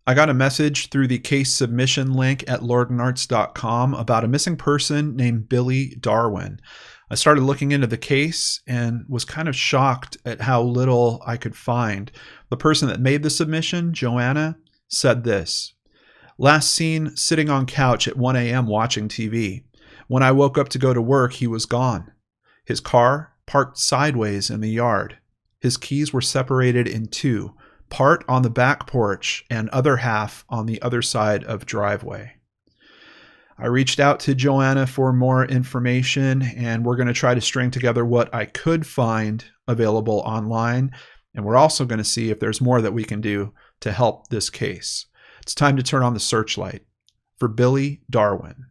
I got a message through the case submission link at lordandarts.com about a missing person named Billy Darwin. I started looking into the case and was kind of shocked at how little I could find. The person that made the submission, Joanna, said this: "Last seen sitting on couch at 1 a.m. watching TV. When I woke up to go to work, he was gone. His car parked sideways in the yard. His keys were separated in two, part on the back porch and other half on the other side of driveway." I reached out to Joanna for more information, and we're going to try to string together what I could find available online. And we're also going to see if there's more that we can do to help this case. It's time to turn on the searchlight for Billy Darwin.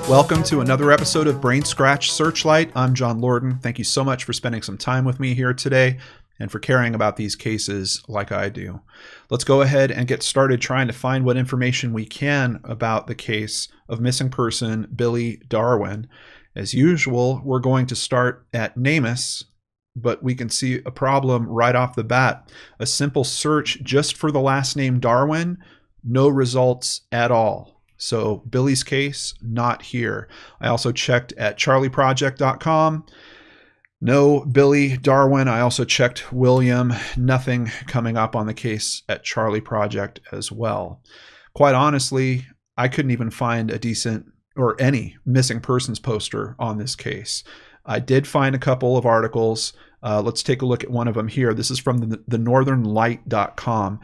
Welcome to another episode of Brainscratch Searchlight. I'm John Lorden. Thank you so much for spending some time with me here today and for caring about these cases like I do. Let's go ahead and get started trying to find what information we can about the case of missing person Billy Darwin. As usual, we're going to start at NamUs, but we can see a problem right off the bat. A simple search just for the last name Darwin, no results at all. So Billy's case, not here. I also checked at charlieproject.com. No Billy Darwin. I also checked William. Nothing coming up on the case at Charlie Project as well. Quite honestly, I couldn't even find a decent or any missing persons poster on this case. I did find a couple of articles. Let's take a look at one of them here. This is from the northernlight.com.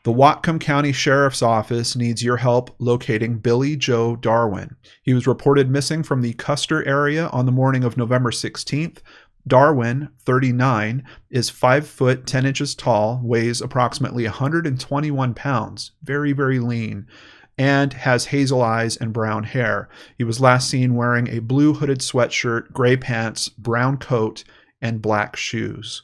The Whatcom County Sheriff's Office needs your help locating Billy Joe Darwin. He was reported missing from the Custer area on the morning of November 16th. Darwin, 39, is 5 foot 10 inches tall, weighs approximately 121 pounds, very, very lean, and has hazel eyes and brown hair. He was last seen wearing a blue hooded sweatshirt, gray pants, brown coat, and black shoes.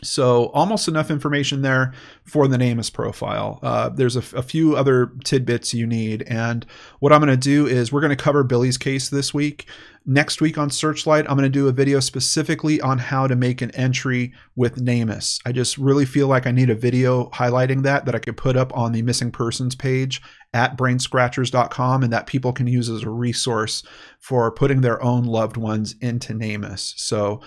So almost enough information there for the NamUs profile. There's a few other tidbits you need. And what I'm going to do is we're going to cover Billy's case this week. Next week on Searchlight, I'm going to do a video specifically on how to make an entry with NamUs. I just really feel like I need a video highlighting that I could put up on the missing persons page at brainscratchers.com and that people can use as a resource for putting their own loved ones into NamUs. So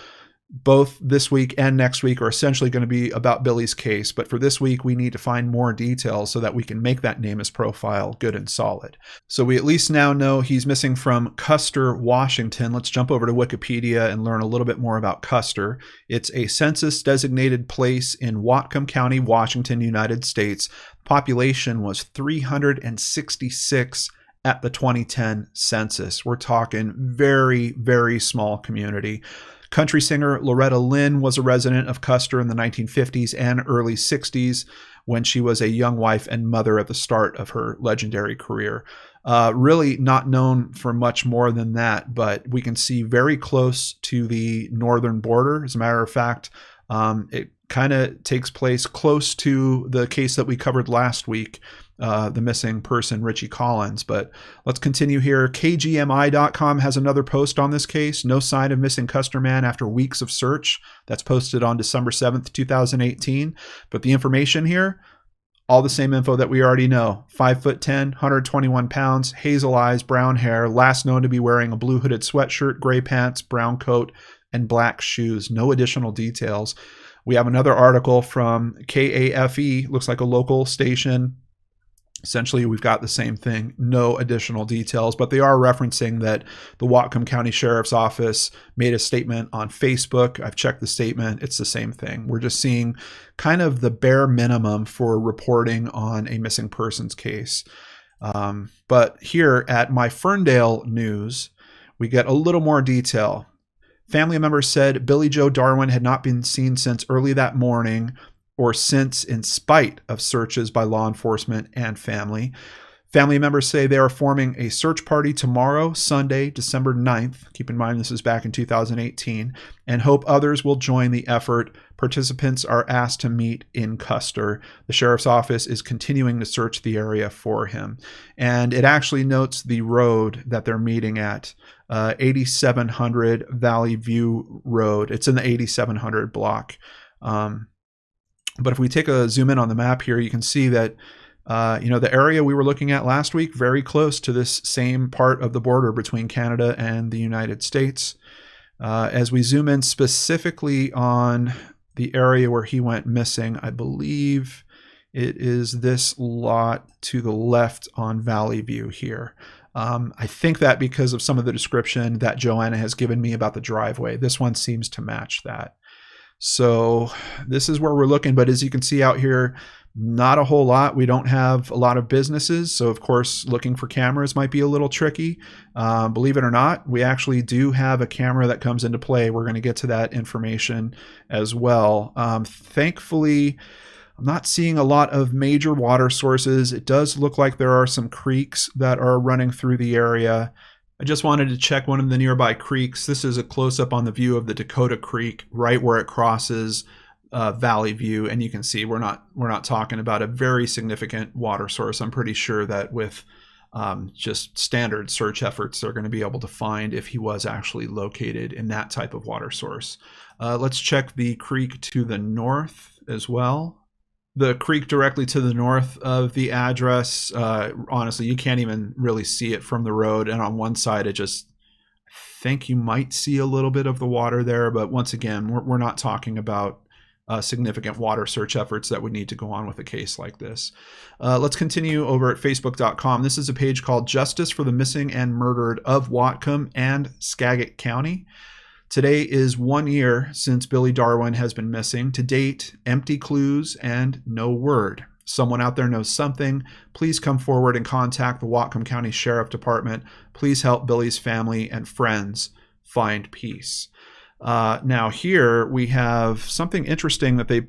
both this week and next week are essentially going to be about Billy's case. But for this week, we need to find more details so that we can make that NamUs profile good and solid. So we at least now know he's missing from Custer, Washington. Let's jump over to Wikipedia and learn a little bit more about Custer. It's a census-designated place in Whatcom County, Washington, United States. Population was 366 at the 2010 census. We're talking very, very small community. Country singer Loretta Lynn was a resident of Custer in the 1950s and early 60s when she was a young wife and mother at the start of her legendary career. Really not known for much more than that, but we can see very close to the northern border. As a matter of fact, it kind of takes place close to the case that we covered last week, the missing person, Richie Collins. But let's continue here. KGMI.com has another post on this case. No sign of missing Custer man after weeks of search. That's posted on December 7th, 2018. But the information here, all the same info that we already know. 5 foot 10, 121 pounds, hazel eyes, brown hair, last known to be wearing a blue hooded sweatshirt, gray pants, brown coat, and black shoes. No additional details. We have another article from KAFE, looks like a local station. Essentially, we've got the same thing, no additional details, but they are referencing that the Whatcom County Sheriff's Office made a statement on Facebook. I've checked the statement. It's the same thing. We're just seeing kind of the bare minimum for reporting on a missing persons case. But here at My Ferndale News, we get a little more detail. Family members said Billy Joe Darwin had not been seen since early that morning, or since in spite of searches by law enforcement and family. Family members say they are forming a search party tomorrow, Sunday, December 9th. Keep in mind this is back in 2018, and hope others will join the effort Participants are asked to meet in Custer. The sheriff's office is continuing to search the area for him. And it actually notes the road that they're meeting at, 8700 Valley View Road. It's in the 8700 block. But if we take a zoom in on the map here, you can see that the area we were looking at last week, very close to this same part of the border between Canada and the United States. As we zoom in specifically on the area where he went missing, I believe it is this lot to the left on Valley View here. I think that because of some of the description that Joanna has given me about the driveway, this one seems to match that. So this is where we're looking, but as you can see out here, not a whole lot. We don't have a lot of businesses, so of course looking for cameras might be a little tricky. Believe it or not, we actually do have a camera that comes into play. We're going to get to that information as well. Thankfully, I'm not seeing a lot of major water sources. It does look like there are some creeks that are running through the area. I just wanted to check one of the nearby creeks. This is a close-up on the view of the Dakota Creek, right where it crosses Valley View, and you can see we're not talking about a very significant water source. I'm pretty sure that with just standard search efforts, they're going to be able to find if he was actually located in that type of water source. Let's check the creek to the north as well. The creek directly to the north of the address, honestly, you can't even really see it from the road. And on one side, I think you might see a little bit of the water there. But once again, we're not talking about significant water search efforts that would need to go on with a case like this. Let's continue over at Facebook.com. This is a page called Justice for the Missing and Murdered of Whatcom and Skagit County. Today is 1 year since Billy Darwin has been missing. To date, empty clues and no word. Someone out there knows something. Please come forward and contact the Whatcom County Sheriff Department. Please help Billy's family and friends find peace. Now here we have something interesting that they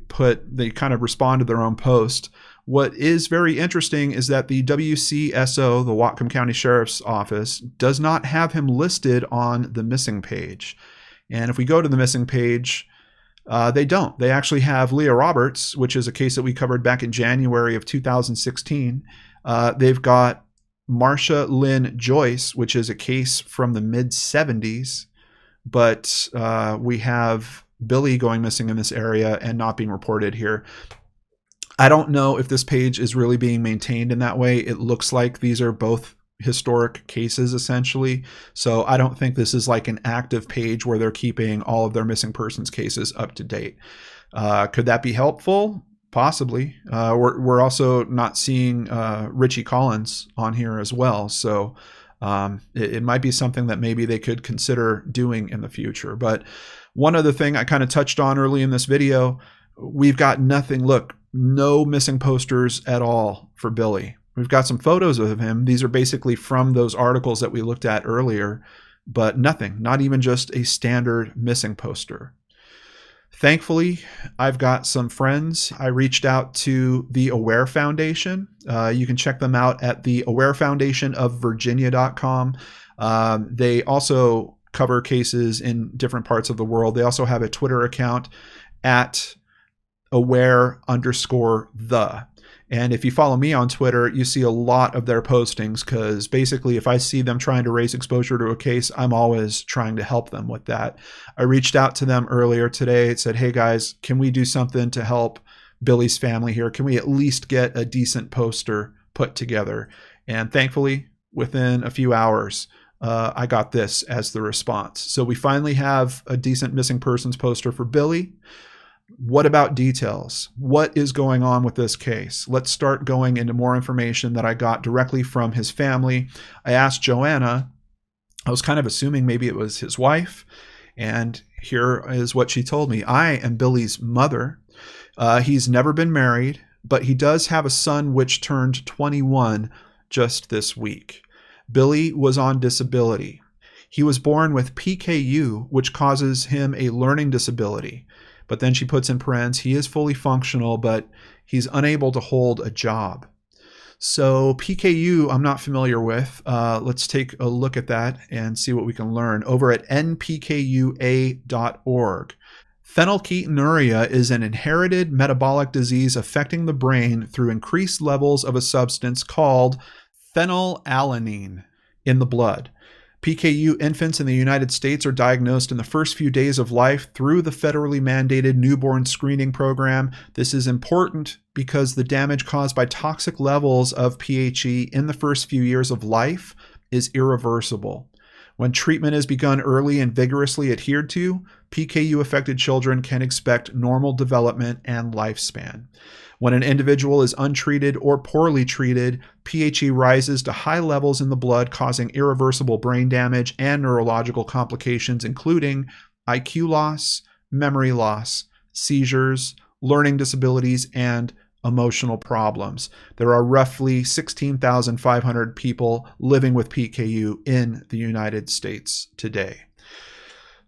kind of respond to their own post. What is very interesting is that the WCSO, the Whatcom County Sheriff's Office, does not have him listed on the missing page. And if we go to the missing page, they don't. They actually have Leah Roberts, which is a case that we covered back in January of 2016. They've got Marsha Lynn Joyce, which is a case from the mid-70s. But we have Billy going missing in this area and not being reported here. I don't know if this page is really being maintained in that way. It looks like these are both historic cases, essentially. So I don't think this is like an active page where they're keeping all of their missing persons cases up to date. Could that be helpful? Possibly. We're also not seeing Richie Collins on here as well. So it might be something that maybe they could consider doing in the future. But one other thing I kind of touched on early in this video, we've got nothing. Look, no missing posters at all for Billy. We've got some photos of him. These are basically from those articles that we looked at earlier, but nothing, not even just a standard missing poster. Thankfully, I've got some friends. I reached out to the Aware Foundation. You can check them out at the awarefoundationofvirginia.com. They also cover cases in different parts of the world. They also have a Twitter account at aware_the. And if you follow me on Twitter, you see a lot of their postings because basically if I see them trying to raise exposure to a case, I'm always trying to help them with that. I reached out to them earlier today. It said, hey guys, can we do something to help Billy's family here? Can we at least get a decent poster put together? And thankfully, within a few hours, I got this as the response. So we finally have a decent missing persons poster for Billy. What about details? What is going on with this case? Let's start going into more information that I got directly from his family. I asked Joanna, I was kind of assuming maybe it was his wife, and here is what she told me. I am Billy's mother. He's never been married, but he does have a son which turned 21 just this week. Billy was on disability. He was born with PKU, which causes him a learning disability. But then she puts in parentheses, he is fully functional, but he's unable to hold a job. So PKU, I'm not familiar with. Let's take a look at that and see what we can learn over at npkua.org. Phenylketonuria is an inherited metabolic disease affecting the brain through increased levels of a substance called phenylalanine in the blood. PKU infants in the United States are diagnosed in the first few days of life through the federally mandated newborn screening program. This is important because the damage caused by toxic levels of PHE in the first few years of life is irreversible. When treatment is begun early and vigorously adhered to, PKU-affected children can expect normal development and lifespan. When an individual is untreated or poorly treated, PHE rises to high levels in the blood, causing irreversible brain damage and neurological complications, including IQ loss, memory loss, seizures, learning disabilities, and emotional problems. There are roughly 16,500 people living with PKU in the United States today.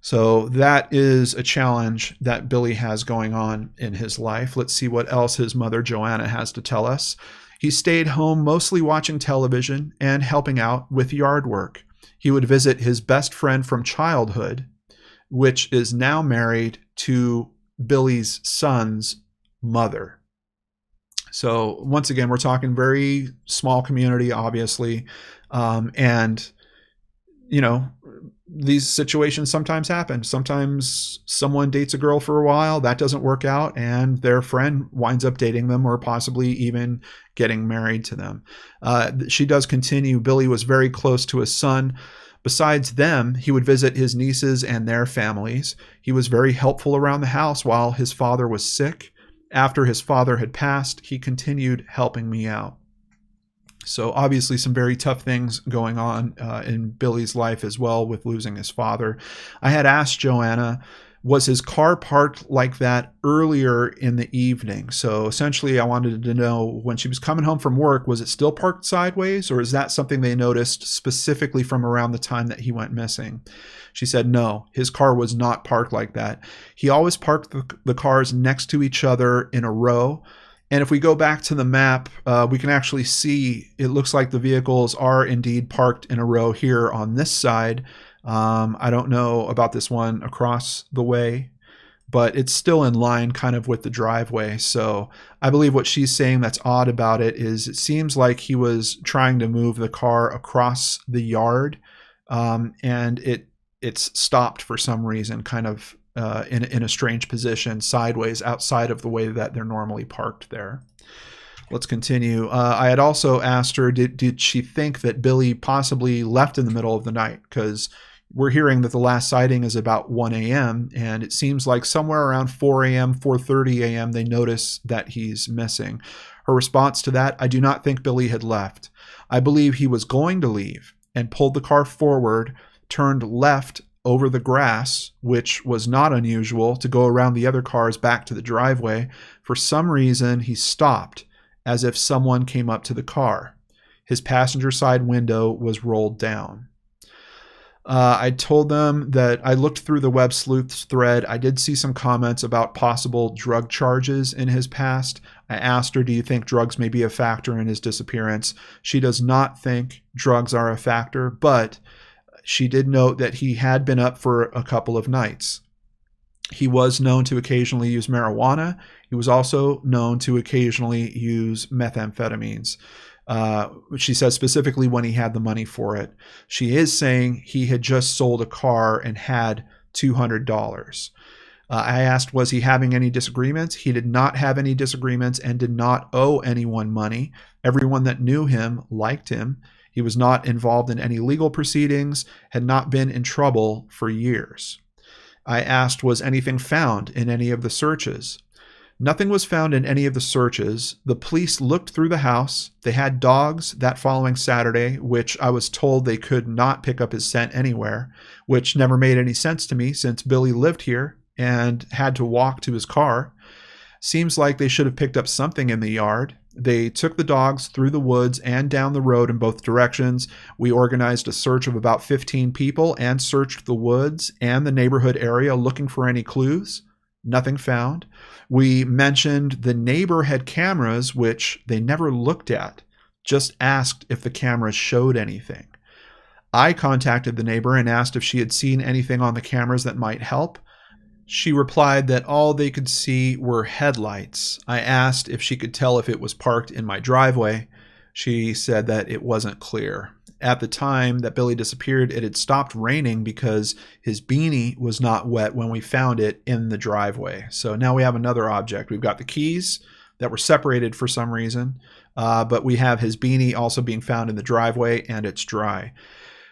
So that is a challenge that Billy has going on in his life. Let's see what else his mother Joanna has to tell us. He stayed home mostly watching television and helping out with yard work. He would visit his best friend from childhood, which is now married to Billy's son's mother. So once again, we're talking very small community, obviously. And, you know, these situations sometimes happen. Sometimes someone dates a girl for a while, that doesn't work out, and their friend winds up dating them or possibly even getting married to them. She does continue. Billy was very close to his son. Besides them, he would visit his nieces and their families. He was very helpful around the house while his father was sick. After his father had passed, he continued helping me out. So obviously some very tough things going on in Billy's life as well with losing his father. I had asked Joanna, was his car parked like that earlier in the evening? So essentially I wanted to know, when she was coming home from work, was it still parked sideways, or is that something they noticed specifically from around the time that he went missing? She said no, his car was not parked like that. He always parked the cars next to each other in a row. And if we go back to the map, we can actually see it looks like the vehicles are indeed parked in a row here on this side. I don't know about this one across the way, but it's still in line kind of with the driveway. So I believe what she's saying that's odd about it is it seems like he was trying to move the car across the yard, and it's stopped for some reason, kind of in a strange position sideways outside of the way that they're normally parked there. Let's continue. I had also asked her, did she think that Billy possibly left in the middle of the night? Because we're hearing that the last sighting is about 1 a.m. and it seems like somewhere around 4 a.m., 4:30 a.m. they notice that he's missing. Her response to that, I do not think Billy had left. I believe he was going to leave and pulled the car forward, turned left over the grass, which was not unusual, to go around the other cars back to the driveway. For some reason, he stopped, as if someone came up to the car. His passenger side window was rolled down. I told them that I looked through the Web Sleuths thread. I did see some comments about possible drug charges in his past. I asked her, do you think drugs may be a factor in his disappearance? She does not think drugs are a factor, but she did note that he had been up for a couple of nights. He was known to occasionally use marijuana. He was also known to occasionally use methamphetamines. She says specifically when he had the money for it. She is saying he had just sold a car and had $200. I asked, was he having any disagreements? He did not have any disagreements and did not owe anyone money. Everyone that knew him liked him. He was not involved in any legal proceedings, had not been in trouble for years. I asked, was anything found in any of the searches? Nothing was found in any of the searches. The police looked through the house. They had dogs that following Saturday, which I was told they could not pick up his scent anywhere, which never made any sense to me since Billy lived here and had to walk to his car. Seems like they should have picked up something in the yard. They took the dogs through the woods and down the road in both directions. We organized a search of about 15 people and searched the woods and the neighborhood area looking for any clues. Nothing found. We mentioned the neighbor had cameras, which they never looked at, just asked if the cameras showed anything. I contacted the neighbor and asked if she had seen anything on the cameras that might help. She replied that all they could see were headlights. I asked if she could tell if it was parked in my driveway. She said that it wasn't clear. At the time that Billy disappeared, it had stopped raining because his beanie was not wet when we found it in the driveway. So now we have another object. We've got the keys that were separated for some reason, but we have his beanie also being found in the driveway, and it's dry.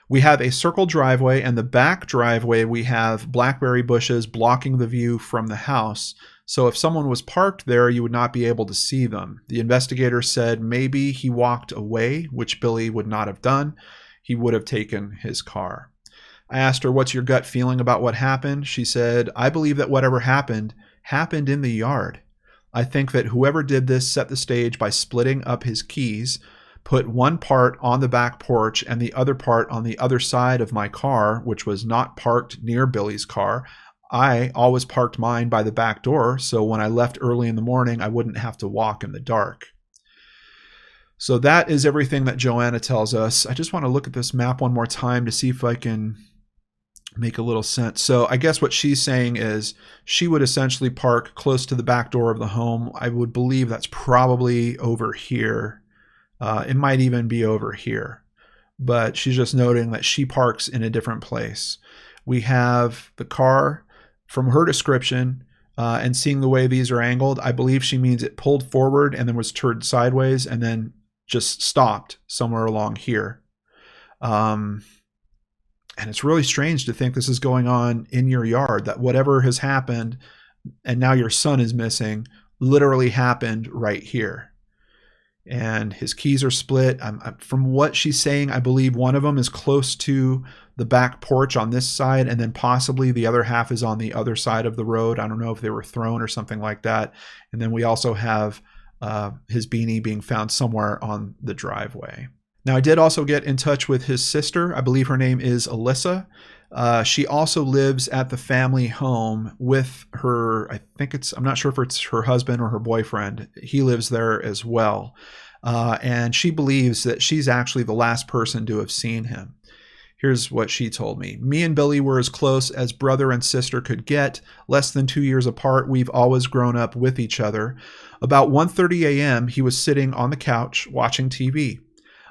We have a circle driveway, and the back driveway we have blackberry bushes blocking the view from the house. So if someone was parked there, you would not be able to see them. The investigator said maybe he walked away, which Billy would not have done. He would have taken his car. I asked her, what's your gut feeling about what happened? She said, I believe that whatever happened in the yard. I think that whoever did this set the stage by splitting up his keys, put one part on the back porch and the other part on the other side of my car, which was not parked near Billy's car. I always parked mine by the back door, so when I left early in the morning, I wouldn't have to walk in the dark. So that is everything that Joanna tells us. I just want to look at this map one more time to see if I can make a little sense. So I guess what she's saying is she would essentially park close to the back door of the home. I would believe that's probably over here. It might even be over here, but she's just noting that she parks in a different place. We have the car. From her description and seeing the way these are angled, I believe she means it pulled forward and then was turned sideways and then just stopped somewhere along here. And it's really strange to think this is going on in your yard, that whatever has happened and now your son is missing literally happened right here. And his keys are split. From what she's saying, I believe one of them is close to the back porch on this side, and then possibly the other half is on the other side of the road. I don't know if they were thrown or something like that. And then we also have his beanie being found somewhere on the driveway. Now, I did also get in touch with his sister. I believe her name is Alyssa. She also lives at the family home with her, I'm not sure if it's her husband or her boyfriend. He lives there as well. And she believes that she's actually the last person to have seen him. Here's what she told me. Me and Billy were as close as brother and sister could get, less than 2 years apart. We've always grown up with each other. About 1:30 a.m., he was sitting on the couch watching TV.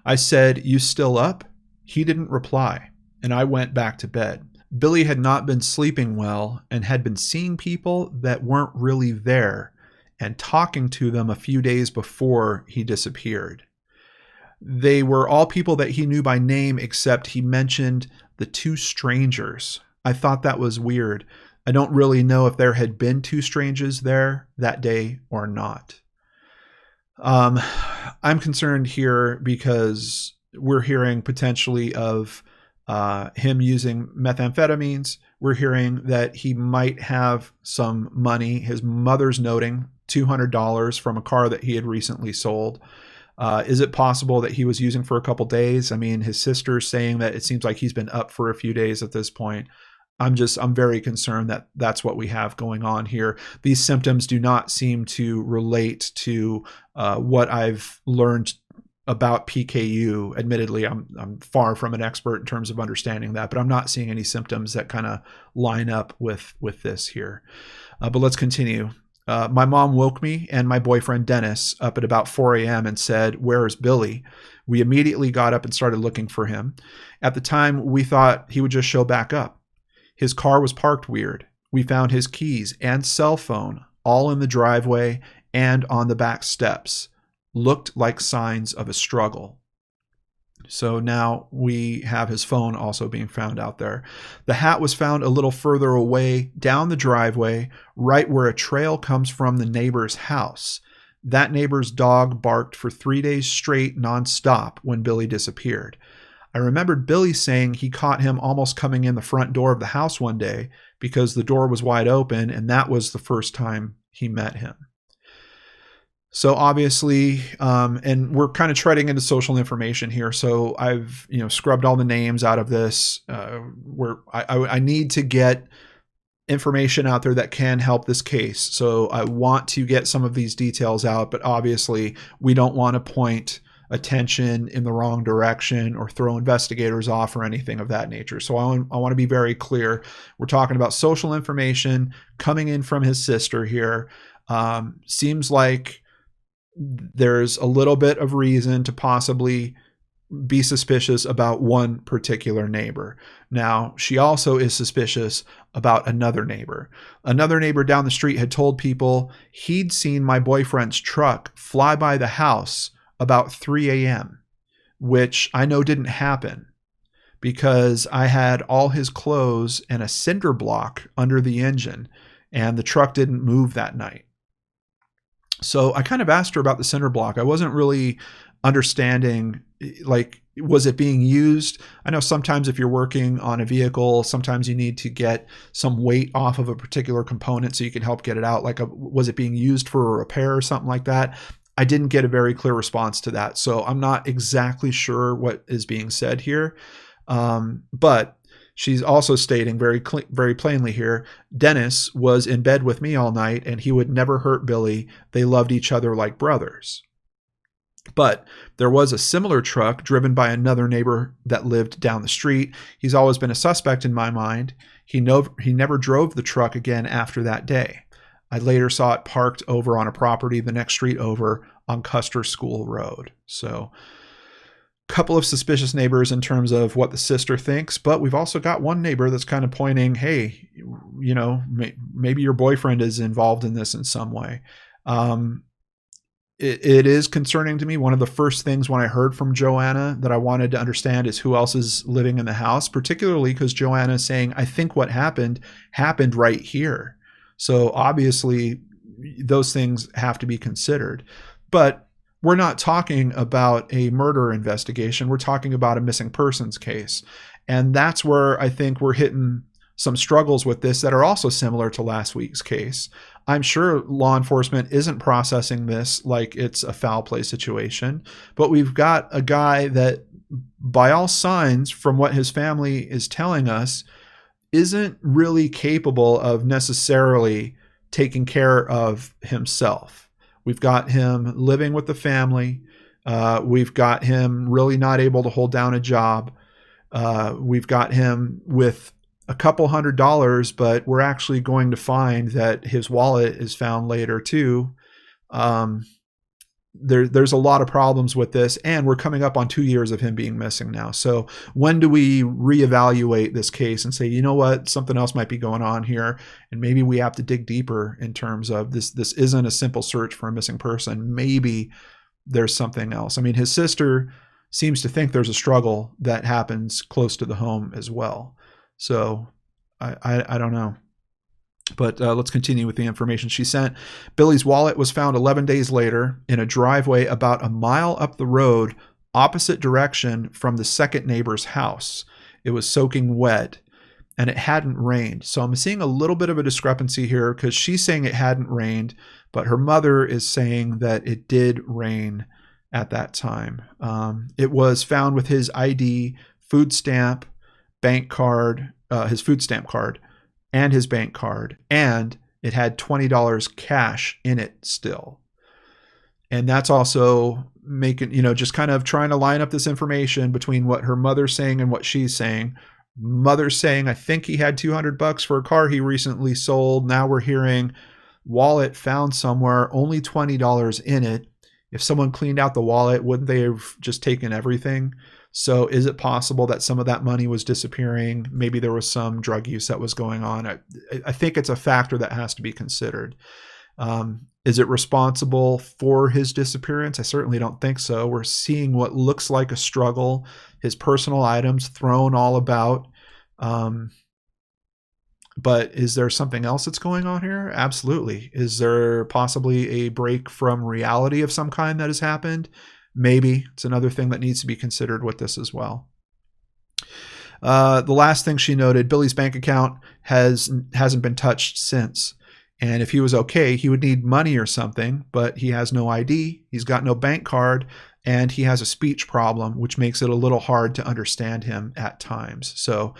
I said, "You still up?" He didn't reply, and I went back to bed. Billy had not been sleeping well and had been seeing people that weren't really there and talking to them a few days before he disappeared. They were all people that he knew by name, except he mentioned the two strangers. I thought that was weird. I don't really know if there had been two strangers there that day or not. I'm concerned here because we're hearing potentially of him using methamphetamines. We're hearing that he might have some money. His mother's noting $200 from a car that he had recently sold. Is it possible that he was using for a couple days? I mean, his sister's saying that it seems like he's been up for a few days at this point. I'm very concerned that that's what we have going on here. These symptoms do not seem to relate to what I've learned about PKU. Admittedly, I'm far from an expert in terms of understanding that, but I'm not seeing any symptoms that kind of line up with this here. But let's continue. My mom woke me and my boyfriend Dennis up at about 4 a.m. and said, "Where's Billy?" We immediately got up and started looking for him. At the time, we thought he would just show back up. His car was parked weird. We found his keys and cell phone all in the driveway and on the back steps. Looked like signs of a struggle. So now we have his phone also being found out there. The hat was found a little further away down the driveway, right where a trail comes from the neighbor's house. That neighbor's dog barked for 3 days straight nonstop when Billy disappeared. I remembered Billy saying he caught him almost coming in the front door of the house one day because the door was wide open, and that was the first time he met him. So obviously, and we're kind of treading into social information here. So I've scrubbed all the names out of this. Where I need to get information out there that can help this case. So I want to get some of these details out, but obviously we don't want to point attention in the wrong direction or throw investigators off or anything of that nature. So I want to be very clear. We're talking about social information coming in from his sister here. Seems like there's a little bit of reason to possibly be suspicious about one particular neighbor. Now, she also is suspicious about another neighbor. Another neighbor down the street had told people he'd seen my boyfriend's truck fly by the house about 3 a.m., which I know didn't happen because I had all his clothes and a cinder block under the engine, and the truck didn't move that night. So I kind of asked her about the cinder block. I wasn't really understanding, like, was it being used? I know sometimes if you're working on a vehicle, sometimes you need to get some weight off of a particular component so you can help get it out. Like, was it being used for a repair or something like that? I didn't get a very clear response to that. So I'm not exactly sure what is being said here. But she's also stating very plainly here, Dennis was in bed with me all night and he would never hurt Billy. They loved each other like brothers. But there was a similar truck driven by another neighbor that lived down the street. He's always been a suspect in my mind. He never drove the truck again after that day. I later saw it parked over on a property the next street over on Custer School Road. So a couple of suspicious neighbors in terms of what the sister thinks, but we've also got one neighbor that's kind of pointing, hey, you know, maybe your boyfriend is involved in this in some way. It is concerning to me. One of the first things when I heard from Joanna that I wanted to understand is who else is living in the house, particularly because Joanna is saying, I think what happened right here. So obviously those things have to be considered. But we're not talking about a murder investigation. We're talking about a missing persons case. And that's where I think we're hitting some struggles with this that are also similar to last week's case. I'm sure law enforcement isn't processing this like it's a foul play situation, but we've got a guy that, by all signs, from what his family is telling us, isn't really capable of necessarily taking care of himself. We've got him living with the family. We've got him really not able to hold down a job. We've got him with a couple $100, but we're actually going to find that his wallet is found later too. There's a lot of problems with this, and we're coming up on 2 years of him being missing now. So when do we reevaluate this case and say, you know what, something else might be going on here, and maybe we have to dig deeper in terms of this isn't a simple search for a missing person. Maybe there's something else. I mean, his sister seems to think there's a struggle that happens close to the home as well. So I don't know. But let's continue with the information she sent. Billy's wallet was found 11 days later in a driveway about a mile up the road, opposite direction from the second neighbor's house. It was soaking wet, and it hadn't rained. So I'm seeing a little bit of a discrepancy here because she's saying it hadn't rained, but her mother is saying that it did rain at that time. It was found with his ID, food stamp, bank card, his food stamp card, and his bank card, and it had $20 cash in it still. And that's also making, just kind of trying to line up this information between what her mother's saying and what she's saying. Mother's saying, I think he had $200 for a car he recently sold. Now we're hearing wallet found somewhere, only $20 in it. If someone cleaned out the wallet, wouldn't they have just taken everything? So is it possible that some of that money was disappearing? Maybe there was some drug use that was going on. I think it's a factor that has to be considered. Is it responsible for his disappearance? I certainly don't think so. We're seeing what looks like a struggle, his personal items thrown all about. But is there something else that's going on here? Absolutely. Is there possibly a break from reality of some kind that has happened? Maybe. It's another thing that needs to be considered with this as well. The last thing she noted, Billy's bank account hasn't been touched since. And if he was okay, he would need money or something, but he has no ID, he's got no bank card, and he has a speech problem, which makes it a little hard to understand him at times. So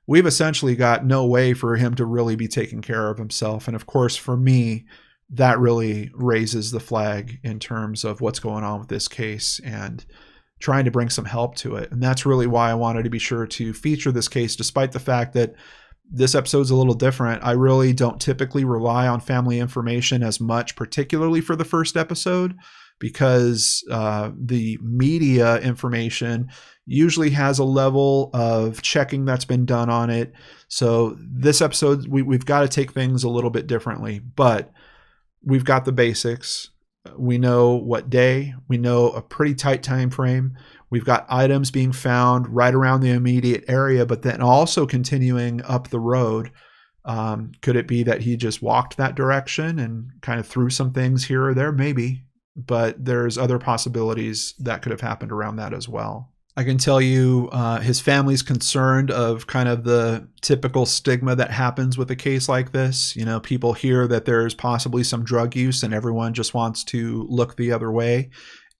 we've essentially got no way for him to really be taking care of himself. And of course, for me, that really raises the flag in terms of what's going on with this case and trying to bring some help to it. And that's really why I wanted to be sure to feature this case, despite the fact that this episode's a little different. I really don't typically rely on family information as much, particularly for the first episode, because the media information usually has a level of checking that's been done on it. So this episode, we've got to take things a little bit differently, but we've got the basics. We know what day, we know a pretty tight time frame. We've got items being found right around the immediate area, but then also continuing up the road. Could it be that he just walked that direction and kind of threw some things here or there? Maybe, but there's other possibilities that could have happened around that as well. I can tell you his family's concerned of kind of the typical stigma that happens with a case like this. You know, people hear that there's possibly some drug use and everyone just wants to look the other way.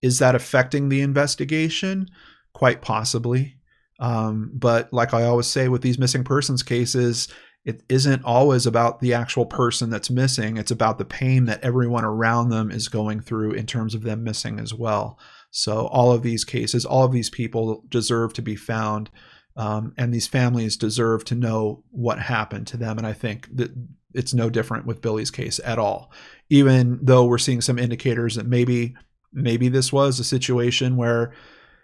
Is that affecting the investigation? Quite possibly. But like I always say with these missing persons cases, it isn't always about the actual person that's missing. It's about the pain that everyone around them is going through in terms of them missing as well. So all of these cases, all of these people deserve to be found, and these families deserve to know what happened to them. And I think that it's no different with Billy's case at all, even though we're seeing some indicators that maybe this was a situation where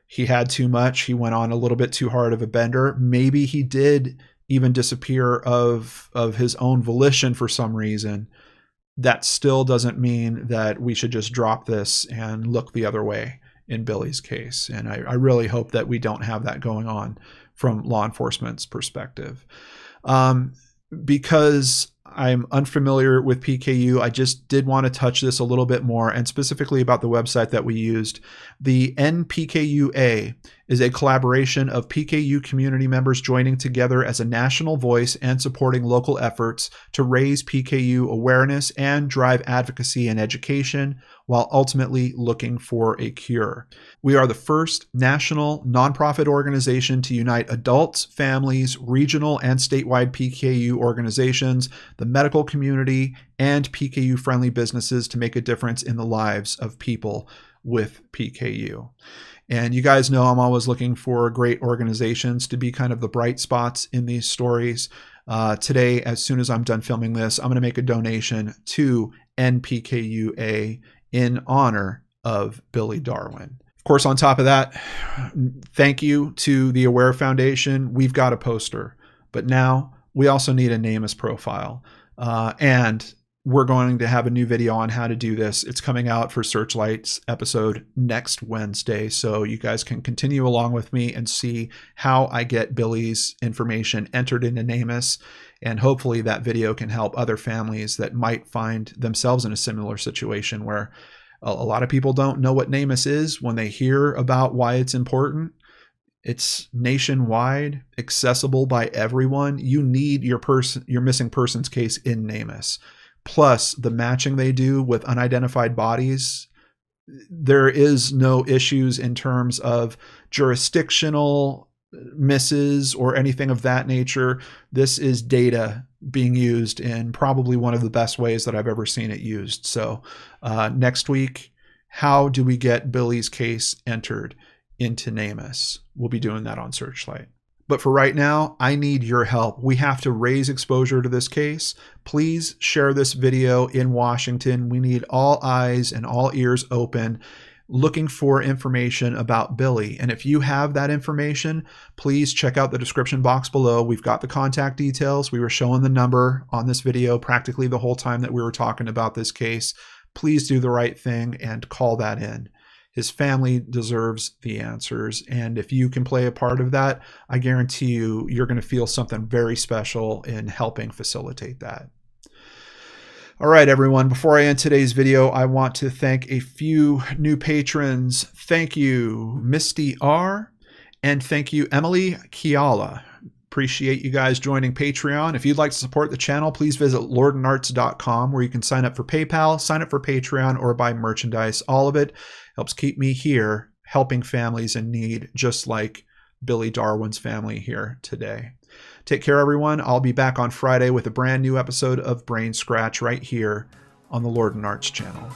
he had too much. He went on a little bit too hard of a bender. Maybe he did even disappear of his own volition for some reason. That still doesn't mean that we should just drop this and look the other way in Billy's case. And I really hope that we don't have that going on from law enforcement's perspective. Because I'm unfamiliar with PKU, I just did want to touch this a little bit more, and specifically about the website that we used. The NPKUA is a collaboration of PKU community members joining together as a national voice and supporting local efforts to raise PKU awareness and drive advocacy and education while ultimately looking for a cure. We are the first national nonprofit organization to unite adults, families, regional and statewide PKU organizations, the medical community, and PKU-friendly businesses to make a difference in the lives of people with PKU. And you guys know I'm always looking for great organizations to be kind of the bright spots in these stories. Today, as soon as I'm done filming this, I'm going to make a donation to NPKUA in honor of Billy Darwin. Of course, on top of that, thank you to the Aware Foundation. We've got a poster, but now we also need a NamUs profile. And we're going to have a new video on how to do this. It's coming out for Searchlight's episode next Wednesday. So you guys can continue along with me and see how I get Billy's information entered into NamUs. And hopefully that video can help other families that might find themselves in a similar situation where a lot of people don't know what NamUs is when they hear about why it's important. It's nationwide, accessible by everyone. You need your missing persons case in NamUs. Plus the matching they do with unidentified bodies. There is no issues in terms of jurisdictional misses or anything of that nature. This is data being used in probably one of the best ways that I've ever seen it used. So next week, how do we get Billy's case entered into NamUs? We'll be doing that on Searchlight. But for right now, I need your help. We have to raise exposure to this case. Please share this video in Washington. We need all eyes and all ears open, looking for information about Billy. And if you have that information, please check out the description box below. We've got the contact details. We were showing the number on this video practically the whole time that we were talking about this case. Please do the right thing and call that in. His family deserves the answers. And if you can play a part of that, I guarantee you, you're going to feel something very special in helping facilitate that. All right, everyone, before I end today's video, I want to thank a few new patrons. Thank you, Misty R, and thank you, Emily Kiala. Appreciate you guys joining Patreon. If you'd like to support the channel, please visit lordandarts.com, where you can sign up for PayPal, sign up for Patreon, or buy merchandise. All of it helps keep me here helping families in need, just like Billy Darwin's family here today. Take care, everyone. I'll be back on Friday with a brand new episode of Brainscratch right here on the Lord and Arts channel.